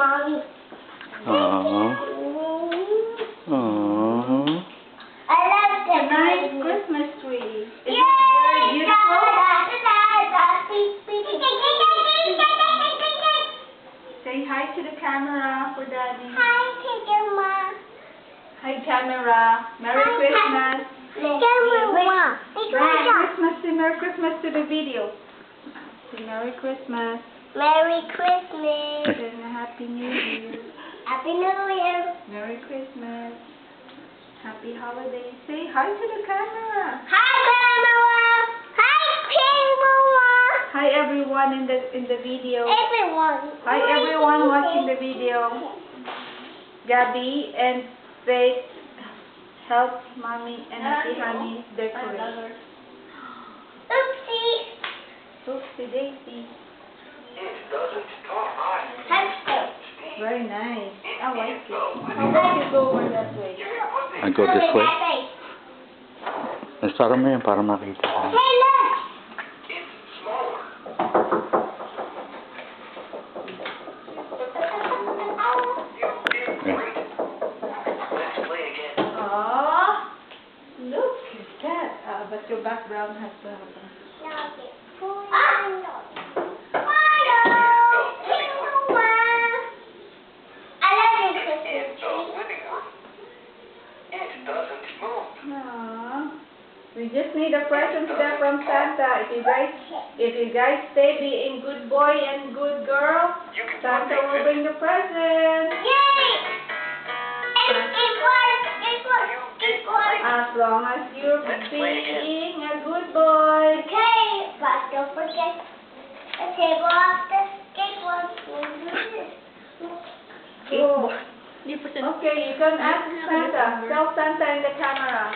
Mommy. Aww. Aww. I love the Nice Christmas tree. Is Yay! it very beautiful? Say hi to the camera for Daddy. Hi, Teacher Ma. Hi, camera. Merry Christmas. Camera. Merry Christmas. Say Merry Christmas to the video. Say Merry Christmas Merry Christmas. and a Happy New Year. Happy New Year. Merry Christmas. Happy holidays. Say hi to the camera. Hi, camera. Hi, camera. Hi everyone in the video. Everyone. Hi everyone watching the video. Gabby and Faith help Mommy and Auntie Honey decorate. Oopsie. Oopsie daisy. Hamster. Very nice. I like it. How about you go over that way? I go this way. Nastara mo yan para makita. Hey, look. Aww. Look at that. But your background has to happen. Aww. We just need a present there from Santa. If you guys stay being good boy and good girl, Santa will bring the present. As long as you're being a good boy. Okay, but don't forget the table of the skateboard. Okay, you can ask Santa. Tell Santa in the camera.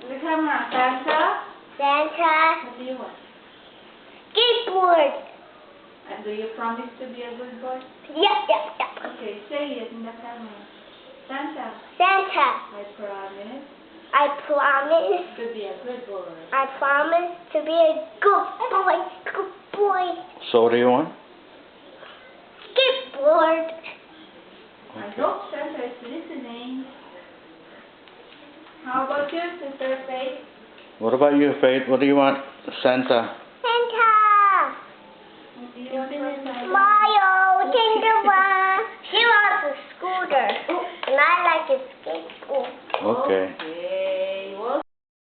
In the camera, Santa. Santa, What do you want? skateboard. And do you promise to be a good boy? Yep. Okay, say it in the camera. Santa, Santa, I promise I promise. to be a good boy. I promise to be a good boy. Good boy. So what do you want? Skateboard. I hope Santa is listening. How about you, Sister Faith? What about you, Faith? What do you want? Santa. Santa. What do you want from Santa? Mario, Tinkerbell. She wants a scooter. And I like a skateboard. Okay.